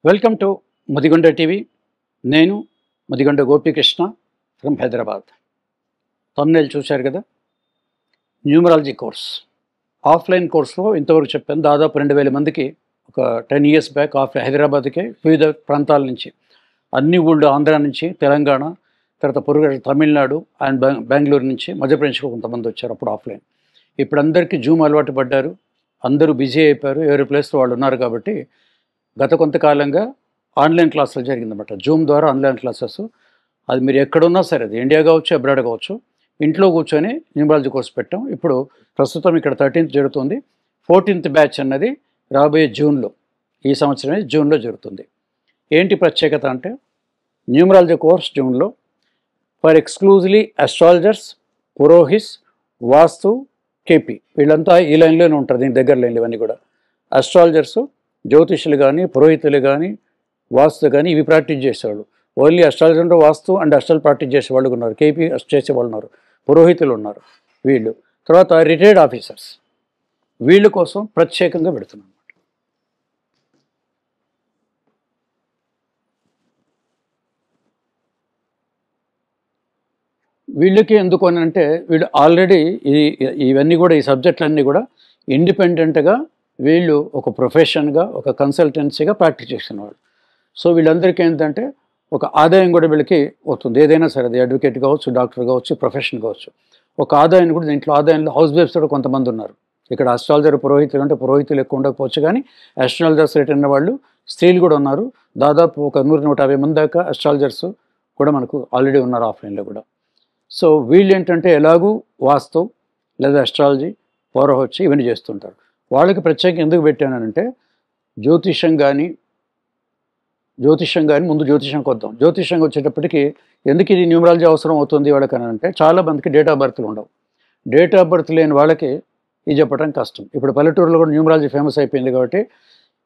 Welcome to Mudigonda TV. నేను Mudigonda Gopikrishna from Hyderabad. తమ్నెయిల్ చూశారు కదా, న్యూమరాలజీ కోర్స్ ఆఫ్లైన్ కోర్సులో ఇంతవరకు చెప్పాను. దాదాపు 2000 మందికి ఒక 10 years బ్యాక్ హైదరాబాద్కే వివిధ ప్రాంతాల నుంచి, అన్ని ఊళ్ళో, ఆంధ్ర నుంచి, తెలంగాణ, తర్వాత పొరుగు తమిళనాడు అండ్ బెంగళూరు నుంచి, మధ్యప్రదేశ్ కొంతమంది వచ్చారు అప్పుడు ఆఫ్లైన్. ఇప్పుడు అందరికీ జూమ్ అలవాటు పడ్డారు, అందరూ బిజీ అయిపోయారు, ఎవరి ప్లేస్లో వాళ్ళు ఉన్నారు. కాబట్టి గత కొంతకాలంగా ఆన్లైన్ క్లాసులు జరిగిందన్నమాట. జూమ్ ద్వారా ఆన్లైన్ క్లాసెస్. అది మీరు ఎక్కడున్నా సరే, అది ఇండియా కావచ్చు, అబ్రాడ్ కావచ్చు, ఇంట్లో కూర్చొని న్యూమరాలజీ కోర్స్ పెట్టాం. ఇప్పుడు ప్రస్తుతం ఇక్కడ 13th జరుగుతుంది. 14th బ్యాచ్ అన్నది రాబోయే జూన్లో, ఈ సంవత్సరమే జూన్లో జరుగుతుంది. ఏంటి ప్రత్యేకత అంటే, న్యూమరాలజీ కోర్స్ జూన్లో ఫర్ ఎక్స్క్లూజివ్లీ అస్ట్రాలజర్స్, పురోహిస్, వాస్తు, కేపీ, వీళ్ళంతా ఈ లైన్లోనే ఉంటారు. దీని దగ్గర లైన్లు ఇవన్నీ కూడా. అస్ట్రాలజర్సు, జ్యోతిషులు కానీ, పురోహితులు కానీ, వాస్తు కానీ, ఇవి ప్రాక్టీస్ చేసేవాళ్ళు. ఓన్లీ అస్ట్రాలజర్ అంటే వాస్తు అండ్ అస్ట్రాల్ ప్రాక్టీస్ చేసేవాళ్ళు ఉన్నారు, కేపీ చేసేవాళ్ళు ఉన్నారు, పురోహితులు ఉన్నారు వీళ్ళు. తర్వాత రిటైర్డ్ ఆఫీసర్స్, వీళ్ళ కోసం ప్రత్యేకంగా పెడుతున్నాం. వీళ్ళకి ఎందుకు అని అంటే, వీళ్ళు ఆల్రెడీ ఇవన్నీ కూడా, ఈ సబ్జెక్టులన్నీ కూడా ఇండిపెండెంట్గా వీళ్ళు ఒక ప్రొఫెషన్గా, ఒక కన్సల్టెన్సీగా ప్రాక్టీస్ చేసిన వాళ్ళు. సో వీళ్ళందరికీ ఏంటంటే ఒక ఆదాయం కూడా వీళ్ళకి వస్తుంది. ఏదైనా సరే, అది అడ్వకేట్ కావచ్చు, డాక్టర్ కావచ్చు, ప్రొఫెషన్ కావచ్చు, ఒక ఆదాయం కూడా. దీంట్లో ఆదాయంలో హౌస్ వైఫ్స్ కూడా కొంతమంది ఉన్నారు. ఇక్కడ అస్ట్రాలజర్, పురోహితులు అంటే పురోహితులు ఎక్కువ ఉండకపోవచ్చు, కానీ అస్ట్రాలజర్స్ రేట్ అన్న వాళ్ళు స్త్రీలు కూడా ఉన్నారు. దాదాపు ఒక 100-150 మంది దాకా అస్ట్రాలజర్స్ కూడా మనకు ఆల్రెడీ ఉన్నారు ఆఫ్లైన్లో కూడా. సో వీళ్ళు ఏంటంటే ఎలాగూ వాస్తు లేదా అస్ట్రాలజీ, పౌరహొచ్చి ఇవన్నీ చేస్తుంటారు. వాళ్ళకి ప్రత్యేకంగా ఎందుకు పెట్టానంటే, జ్యోతిషం కానీ ముందు జ్యోతిషంకి వద్దాం. జ్యోతిషంకి వచ్చేటప్పటికి ఎందుకు ఇది న్యూమరాలజీ అవసరం అవుతుంది వాళ్ళకని అంటే, చాలా మందికి డేట్ ఆఫ్ బర్త్లు ఉండవు. డేట్ ఆఫ్ బర్త్ లేని వాళ్ళకి ఇది చెప్పడం కష్టం. ఇప్పుడు పల్లెటూరులో కూడా న్యూమరాలజీ ఫేమస్ అయిపోయింది. కాబట్టి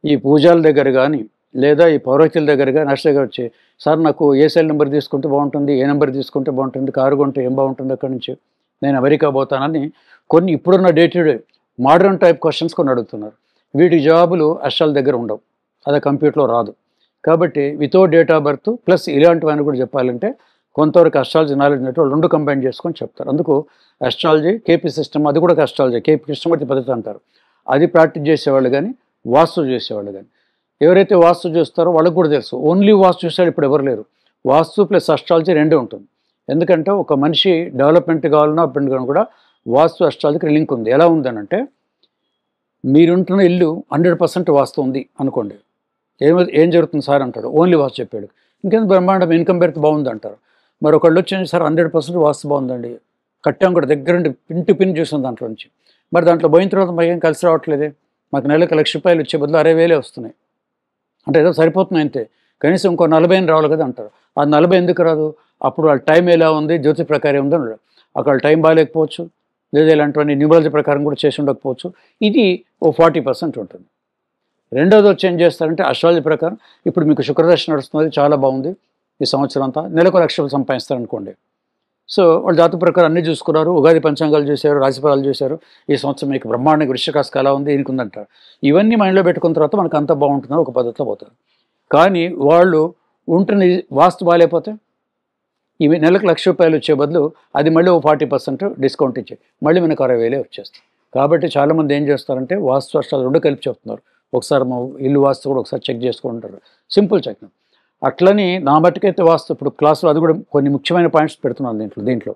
ఈ పూజాల దగ్గర కానీ, లేదా ఈ పౌరోహితుల దగ్గర కానీ, నర్స్ దగ్గర వచ్చి, సార్ నాకు ఏ సెల్ నెంబర్ తీసుకుంటే బాగుంటుంది, ఏ నెంబర్ తీసుకుంటే బాగుంటుంది, కారు కొంటే ఏం బాగుంటుంది, అక్కడి నుంచి నేను అమెరికా పోతానని కొన్ని ఇప్పుడున్న day to day modern type questions కొన్ని అడుగుతున్నారు. వీటి జవాబులు అస్ట్రాలజీ దగ్గర ఉండవు, అది కంప్యూటర్లో రాదు. కాబట్టి without date of birth plus ఇలాంటివన్నీ కూడా చెప్పాలంటే కొంతవరకు అస్ట్రాలజీ నాలెడ్జ్ ఉన్నట్టు వాళ్ళు రెండు కంబైన్ చేసుకొని చెప్తారు. అందుకు అస్ట్రాలజీ, కేపీ సిస్టమ్, అది కూడా అస్ట్రాలజీ, కేపీ కృష్ణమూర్తి పద్ధతి అంటారు, అది ప్రాక్టీస్ చేసేవాళ్ళు కానీ, వాస్తు చేసేవాళ్ళు కానీ. ఎవరైతే వాస్తు చూస్తారో వాళ్ళకు కూడా తెలుసు, ఓన్లీ వాస్తు చూసాడు ఇప్పుడు ఎవరు లేరు. వాస్తు ప్లస్ అస్ట్రాలజీ రెండే ఉంటుంది. ఎందుకంటే ఒక మనిషి డెవలప్మెంట్ కావాలన్నా అప్పుడు కూడా వాస్తు అస్ట్రాలజీకి లింక్ ఉంది. ఎలా ఉందనంటే, మీరుంటున్న ఇల్లు 100% వాస్తు ఉంది అనుకోండి, ఏం జరుగుతుంది సార్ అంటాడు, ఓన్లీ వాస్తు చెప్పాడు, ఇంకేంత బ్రహ్మాండం, ఇన్కమ్ బెర్త్ బాగుంది అంటారు. మరి ఒకళ్ళు వచ్చి, సార్ 100% వాస్తు బాగుందండి, కట్టాం కూడా దగ్గర నుండి పిన్ టు పిన్ చూసాం దాంట్లో నుంచి, మరి దాంట్లో పోయిన తర్వాత మాకు ఏం కలిసి రావట్లేదే, మాకు నెలకు ₹1,00,000 వచ్చే బదులు 60,000 వస్తున్నాయి అంటే ఏదో సరిపోతున్నాయి అంతే, కనీసం ఇంకో 40 రావాలి కదా అంటారు. ఆ 40 ఎందుకు రాదు? అప్పుడు వాళ్ళ టైం ఎలా ఉంది, జ్యోతిష ప్రకారం ఉందో అక్కడ టైం బాగాలేకపోవచ్చు, లేదా ఇలాంటివన్నీ న్యూమరాలజీ ప్రకారం కూడా చేసి ఉండకపోవచ్చు. ఇది ఓ 40% ఉంటుంది. రెండోది వచ్చి ఏం చేస్తారంటే, అస్ట్రాలజీ ప్రకారం ఇప్పుడు మీకు శుక్రదశ నడుస్తున్నది, చాలా బాగుంది, ఈ సంవత్సరం అంతా నెలకు ₹1,00,000 సంపాదిస్తారనుకోండి. సో వాళ్ళ జాతక ప్రకారం అన్నీ చూసుకున్నారు, ఉగాది పంచాంగాలు చూశారు, రాశిఫలాలు చూశారు, ఈ సంవత్సరం మీకు బ్రహ్మాండంగా వృశ్చిక రాశి ఎలా ఉంది, దీనికి ఉందంటారు. ఇవన్నీ మైండ్లో పెట్టుకున్న తర్వాత మనకు అంతా బాగుంటుందని ఒక పద్ధతిలో పోతారు. కానీ వాళ్ళు ఉంటున్న వాస్తు బాగాలేకపోతే ఇవి నెలకు ₹1,00,000 వచ్చే బదులు అది మళ్ళీ ఓ 40% డిస్కౌంట్ ఇచ్చి మళ్ళీ మనకు 60,000 వచ్చేస్తాయి. కాబట్టి చాలామంది ఏం చేస్తారంటే, వాస్తు అస్ట్రాలజీ రెండు కలిపి చెప్తున్నారు. ఒకసారి మా ఇల్లు వాస్తు కూడా ఒకసారి చెక్ చేసుకుంటారు, సింపుల్ చెక్. అట్లని నా మట్టుకైతే వాస్తు ఇప్పుడు క్లాసులో అది కూడా కొన్ని ముఖ్యమైన పాయింట్స్ పెడుతున్నాను దీంట్లో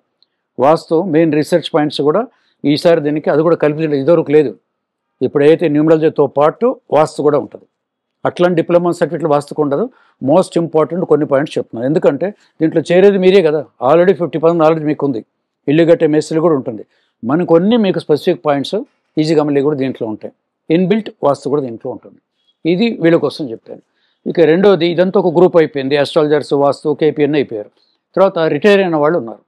వాస్తు మెయిన్ రీసెర్చ్ పాయింట్స్ కూడా ఈసారి దీనికి అది కూడా కలిపి ఇదివరకు లేదు. ఇప్పుడైతే న్యూమరాలజీతో పాటు వాస్తు కూడా ఉంటుంది. అట్లాంటి డిప్లొమా సర్టిఫికేట్లు వాస్తుకు ఉండదు. మోస్ట్ ఇంపార్టెంట్ కొన్ని పాయింట్స్ చెప్తున్నాను, ఎందుకంటే దీంట్లో చేరేది మీరే కదా, ఆల్రెడీ 50% నాలెడ్జ్ మీకు ఉంది, ఇల్లు కట్టే మెస్సులు కూడా ఉంటుంది. మనకు కొన్ని మీకు స్పెసిఫిక్ పాయింట్స్ ఈజీగా మళ్ళీ కూడా దీంట్లో ఉంటాయి. ఇన్బిల్ట్ వాస్తు కూడా దీంట్లో ఉంటుంది. ఇది వీళ్ళ కోసం చెప్పాను. ఇక రెండోది, ఇదంతా ఒక గ్రూప్ అయిపోయింది, అస్ట్రాలజర్స్, వాస్తు, కేపీఎన్ అయిపోయారు. తర్వాత రిటైర్ అయిన వాళ్ళు ఉన్నారు.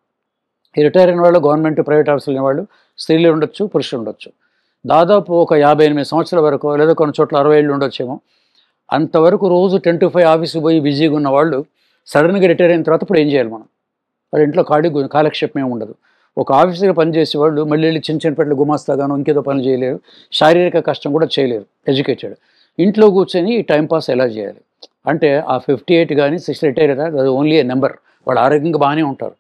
ఈ రిటైర్ అయిన వాళ్ళు గవర్నమెంట్, ప్రైవేట్ ఆఫీసులు అయిన వాళ్ళు స్త్రీలు ఉండొచ్చు, పురుషులు ఉండొచ్చు. దాదాపు ఒక 58 సంవత్సరాల వరకు, లేదా కొన్ని చోట్ల 60 ఏళ్ళు ఉండొచ్చేమో. అంతవరకు రోజు 10 to 5 ఆఫీస్కి పోయి బిజీగా ఉన్న వాళ్ళు సడన్గా రిటైర్ అయిన తర్వాత ఇప్పుడు ఏం చేయాలి మనం? వాళ్ళ ఇంట్లో కాలక్షేపం ఏమి ఉండదు. ఒక ఆఫీసులో పనిచేసే వాళ్ళు మళ్ళీ వెళ్ళి చిన్న చిన్న పట్ల గుమాస్తాగానో ఇంకేదో పనులు చేయలేరు, శారీరక కష్టం కూడా చేయలేరు ఎడ్యుకేటెడ్. ఇంట్లో కూర్చొని ఈ టైంపాస్ ఎలా చేయాలి అంటే ఆ 58 కానీ 60 రిటైర్ అవుతారు, అది ఓన్లీ ఏ నెంబర్. వాళ్ళు ఆరోగ్యంగా బాగానే ఉంటారు,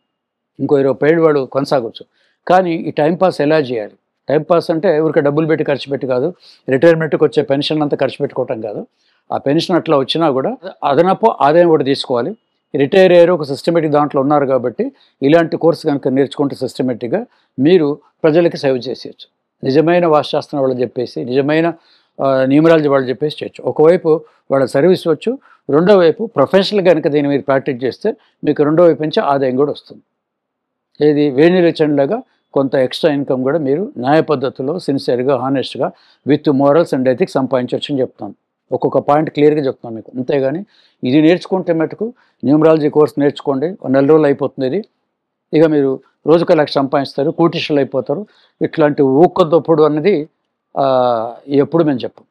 ఇంకో 20 ఏళ్ళు వాళ్ళు కొనసాగవచ్చు. కానీ ఈ టైంపాస్ ఎలా చేయాలి? టైంపాస్ అంటే ఊరికే డబ్బులు పెట్టి ఖర్చు పెట్టి కాదు, రిటైర్మెంట్కి వచ్చే పెన్షన్ అంతా ఖర్చు పెట్టుకోవటం కాదు. ఆ పెన్షన్ అట్లా వచ్చినా కూడా అదనపు ఆదాయం కూడా తీసుకోవాలి. రిటైర్ అయ్యారు, ఒక సిస్టమేటిక్ దాంట్లో ఉన్నారు కాబట్టి ఇలాంటి కోర్సు కనుక నేర్చుకుంటే సిస్టమేటిక్గా మీరు ప్రజలకి సేవ చేసేయచ్చు. నిజమైన వాస్తుశాస్త్రం వాళ్ళు చెప్పేసి, నిజమైన న్యూమరాలజీ వాళ్ళు చెప్పేసి చేయొచ్చు. ఒకవైపు వాళ్ళ సర్వీస్ వచ్చు, రెండో వైపు ప్రొఫెషనల్ కనుక దీన్ని మీరు ప్రాక్టీస్ చేస్తే మీకు రెండో వైపు నుంచి ఆదాయం కూడా వస్తుంది. ఏది వేణిరచండ్లాగా కొంత ఎక్స్ట్రా ఇన్కమ్ కూడా మీరు న్యాయ పద్ధతిలో సిన్సియర్గా హానెస్ట్గా విత్ మోరల్స్ అండ్ ఎథిక్స్ సంపాదించవచ్చు అని చెప్తాను. ఒక్కొక్క పాయింట్ క్లియర్గా చెప్తున్నాను మీకు. అంతేగాని ఇది నేర్చుకుంటే మటుకు న్యూమరాలజీ కోర్స్ నేర్చుకోండి, 1 నెల రోజులు అయిపోతుంది ఇది. ఇక మీరు రోజుకు 1,00,000 సంపాదిస్తారు, కోటీశ్వరులు అయిపోతారు. ఇట్లాంటి ఊక్కదొప్పుడు అన్నది ఎప్పుడు మేము చెప్పం.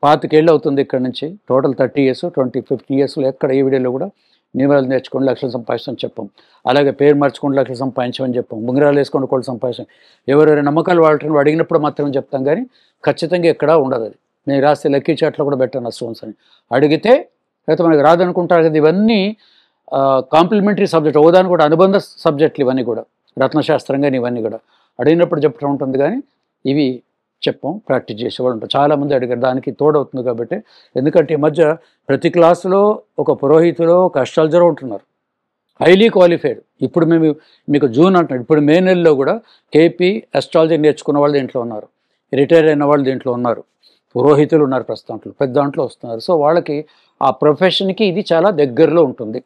25 ఏళ్ళు అవుతుంది ఇక్కడ నుంచి, టోటల్ 30 ఇయర్స్ 50 ఇయర్స్లో ఎక్కడ ఏ వీడియోలో కూడా న్యూమరాలజీ నేర్చుకోండి 1,00,000 సంపాదించని చెప్పం. అలాగే పేరు మార్చుకోండి 1,00,000 సంపాదించమని చెప్పం. ఉంగరాలు వేసుకోండి కోళ్ళు సంపాదించం. ఎవరెవరి నమ్మకాలు వాళ్ళని అడిగినప్పుడు మాత్రమే చెప్తాం, కానీ ఖచ్చితంగా ఎక్కడా ఉండదు. అది నేను రాస్తే లక్కీ చాట్లో కూడా పెట్టాను స్టోన్స్ అని అడిగితే, అయితే మనకి రాదనుకుంటారు కదా. ఇవన్నీ కాంప్లిమెంటరీ సబ్జెక్ట్, ఓదాని కూడా అనుబంధ సబ్జెక్టులు ఇవన్నీ కూడా, రత్నశాస్త్రంగా ఇవన్నీ కూడా అడిగినప్పుడు చెప్పడం ఉంటుంది, కానీ ఇవి చెప్పం. ప్రాక్టీస్ చేసేవాళ్ళు ఉంటారు, చాలామంది అడిగారు, దానికి తోడవుతుంది కాబట్టి. ఎందుకంటే ఈ మధ్య ప్రతి క్లాసులో ఒక పురోహితులో ఒక అస్ట్రాలజర్ ఉంటున్నారు, హైలీ క్వాలిఫైడ్. ఇప్పుడు మేము మీకు జూన్ అంటున్నాడు, ఇప్పుడు మే నెలలో కూడా కేపీ అస్ట్రాలజీ నేర్చుకున్న వాళ్ళు దీంట్లో ఉన్నారు, రిటైర్ అయిన వాళ్ళు దీంట్లో ఉన్నారు, పురోహితులు ఉన్నారు, ప్రస్తుతంలో పెద్ద దాంట్లో వస్తున్నారు. సో వాళ్ళకి ఆ ప్రొఫెషన్కి ఇది చాలా దగ్గరలో ఉంటుంది.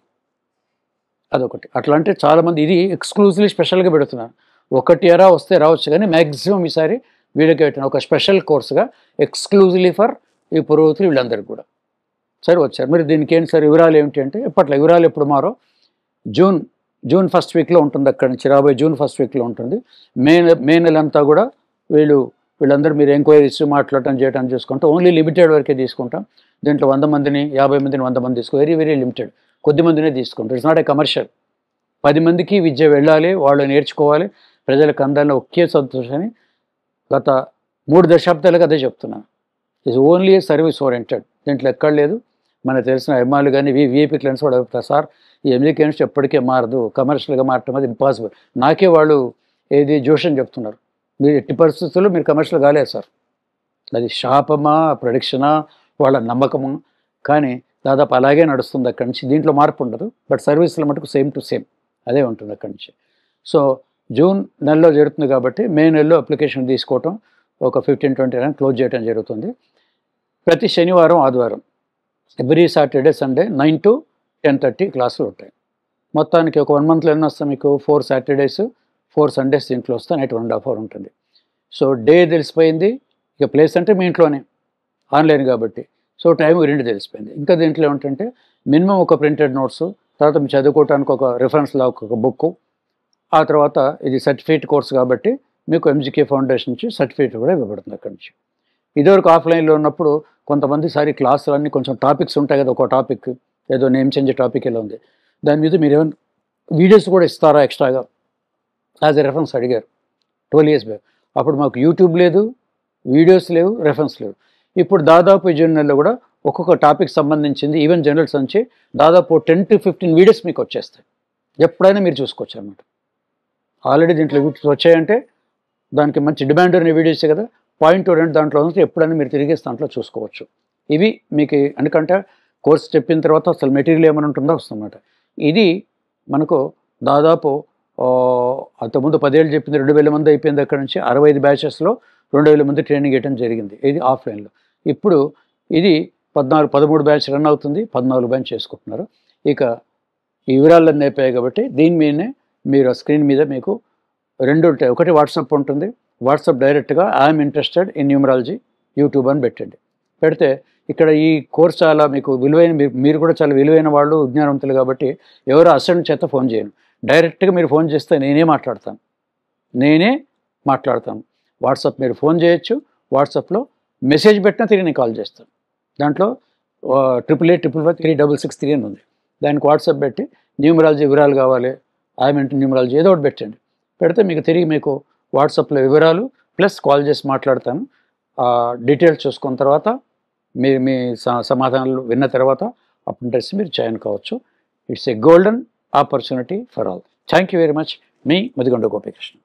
అదొకటి. అట్లా అంటే చాలామంది ఇది ఎక్స్క్లూజివ్లీ స్పెషల్గా పెడుతున్నాను. ఒకటి ఎరా వస్తే రావచ్చు, కానీ మ్యాక్సిమం ఈసారి వీడియోకి పెట్టిన ఒక స్పెషల్ కోర్సుగా ఎక్స్క్లూజివ్లీ ఫర్ ఈ పురోహితులు వీళ్ళందరికీ కూడా సరే వచ్చారు. మరి దీనికి ఏంటి సార్ వివరాలు ఏమిటి అంటే, ఇప్పట్లో వివరాలు ఎప్పుడు మారో జూన్ ఫస్ట్ వీక్లో ఉంటుంది, అక్కడి నుంచి రాబోయే జూన్ ఫస్ట్ వీక్లో ఉంటుంది. మే నెలంతా కూడా వీళ్ళందరూ మీరు ఎంక్వైరీస్ మాట్లాడటం చేయడం చూసుకుంటే ఓన్లీ లిమిటెడ్ వరకే తీసుకుంటాం. దీంట్లో 100 మందిని 50 మందిని 100 మంది తీసుకో, వెరీ వెరీ లిమిటెడ్, కొద్ది మందినే తీసుకుంటాం. It's not a commercial. 10 మందికి విద్య వెళ్ళాలి, వాళ్ళు నేర్చుకోవాలి, ప్రజలకు అందాలని ఒకే సంతోషాన్ని గత 3 దశాబ్దాలుగా అదే చెప్తున్నాను. ఇట్స్ ఓన్లీ సర్వీస్ ఓరియంటెడ్, దీంట్లో ఎక్కడ లేదు. మనకు తెలిసిన అమ్మాయిలు కానీ విఐపీ క్లయింట్స్ కూడా అడుగుతారు, సార్ ఈ ఎంజీ క్లయింట్స్ ఎప్పటికే మారదు, కమర్షియల్గా మారటం అది ఇంపాసిబుల్. నాకే వాళ్ళు ఏది జోషన్ చెప్తున్నారు, మీరు ఎట్టి పరిస్థితుల్లో మీరు కమర్షియల్ కాలేదు సార్. అది శాపమా ప్రొడిక్షనా వాళ్ళ నమ్మకము, కానీ దాదాపు అలాగే నడుస్తుంది అక్కడి నుంచి. దీంట్లో మార్పు ఉండదు, బట్ సర్వీస్లో మటుకు సేమ్ టు సేమ్ అదే ఉంటుంది అక్కడి నుంచి. సో జూన్ నెలలో జరుగుతుంది కాబట్టి మే నెలలో అప్లికేషన్ తీసుకోవటం ఒక 15-20 క్లోజ్ చేయడం జరుగుతుంది. ప్రతి శనివారం ఆదివారం ఎవ్రీ సాటర్డే సండే 9 to 10:30 క్లాసులు ఉంటాయి. మొత్తానికి ఒక 1 మంత్లో ఎన్ని వస్తాయి మీకు? 4 సాటర్డేస్ 4 సండేస్ దీంట్లో వస్తాయి, నైట్ 1.5 hour ఉంటుంది. సో డే తెలిసిపోయింది, ఇక ప్లేస్ అంటే మీ ఇంట్లోనే ఆన్లైన్ కాబట్టి, సో టైం 2 తెలిసిపోయింది. ఇంకా దీంట్లో ఏమిటంటే మినిమం ఒక ప్రింటెడ్ నోట్స్, తర్వాత మీరు చదువుకోవడానికి ఒక రిఫరెన్స్ లా ఒక బుక్, ఆ తర్వాత ఇది సర్టిఫికేట్ కోర్స్ కాబట్టి మీకు ఎంజీకే ఫౌండేషన్ నుంచి సర్టిఫికేట్ కూడా ఇవ్వబడుతుంది అక్కడి నుంచి. ఇదివరకు ఆఫ్లైన్లో ఉన్నప్పుడు కొంతమంది సారి క్లాసులన్నీ కొంచెం టాపిక్స్ ఉంటాయి కదా, ఒక టాపిక్ ఏదో నేమ్ చేంజ్ టాపిక్ ఎలా ఉంది, దాని మీద మీరు ఏమైనా వీడియోస్ కూడా ఇస్తారా ఎక్స్ట్రాగా యాజ్ ఎ రెఫరెన్స్ అడిగారు 12 years బ్యాక్. అప్పుడు మాకు యూట్యూబ్ లేదు, వీడియోస్ లేవు, రెఫరెన్స్ లేవు. ఇప్పుడు దాదాపు ఈ జూన్ నెలలో కూడా ఒక్కొక్క టాపిక్ సంబంధించింది ఈవెన్ జనరల్స్ నుంచి దాదాపు 10 to 15 వీడియోస్ మీకు వచ్చేస్తాయి, ఎప్పుడైనా మీరు చూసుకోవచ్చు అన్నమాట. ఆల్రెడీ దీంట్లో వీడియోస్ వచ్చాయంటే దానికి మంచి డిమాండ్ ఉన్న వీడియోస్ కదా, పాయింట్ టు రెండు దాంట్లో నుంచి ఎప్పుడైనా మీరు తిరిగేసి దాంట్లో చూసుకోవచ్చు. ఇవి మీకు ఎందుకంటే కోర్స్ చెప్పిన తర్వాత అసలు మెటీరియల్ ఏమైనా ఉంటుందో వస్తుందన్నమాట. ఇది మనకు దాదాపు అంతకుముందు 10 ఏళ్ళు చెప్పింది 2,000 మంది అయిపోయింది. అక్కడ నుంచి 65 బ్యాచెస్లో 2,000 మంది ట్రైనింగ్ ఇవ్వడం జరిగింది, ఇది ఆఫ్లైన్లో. ఇప్పుడు ఇది 13 బ్యాచ్ రన్ అవుతుంది, 14 బ్యాచ్ చేసుకుంటున్నారు. ఇక ఈ వివరాలన్నీ అయిపోయాయి కాబట్టి దీని మీదనే మీరు స్క్రీన్ మీద మీకు 2 ఉంటాయి. ఒకటి వాట్సాప్ ఉంటుంది, వాట్సాప్ డైరెక్ట్గా I'm interested in numerology YouTube అని పెట్టండి. పెడితే ఇక్కడ ఈ కోర్స్ చాలా మీకు విలువైన, మీరు కూడా చాలా విలువైన వాళ్ళు, విజ్ఞానవంతులు కాబట్టి ఎవరో అసిస్టెంట్ చేత ఫోన్ చేయను, డైరెక్ట్గా మీరు ఫోన్ చేస్తే నేనే మాట్లాడతాను. వాట్సాప్ మీరు ఫోన్ చేయొచ్చు, వాట్సాప్లో మెసేజ్ పెట్టినా తిరిగి నేను కాల్ చేస్తాను. దాంట్లో 8885553663 అని ఉంది, దానికి వాట్సాప్ పెట్టి న్యూమరాలజీ వివరాలు కావాలి, ఐఎమ్ ఇంటూ న్యూమరాలజీ ఏదో ఒకటి పెట్టండి, పెడితే మీకు తిరిగి మీకు వాట్సాప్లో వివరాలు ప్లస్ కాల్ చేసి మాట్లాడతాను. డీటెయిల్స్ చూసుకున్న తర్వాత మీరు మీ సమాధానాలు విన్న తర్వాత అప్రెంటిస్ మీరు జాయిన్ కావచ్చు. It's a golden opportunity for all. Thank you very much. Me Mudigonda Gopikrishna.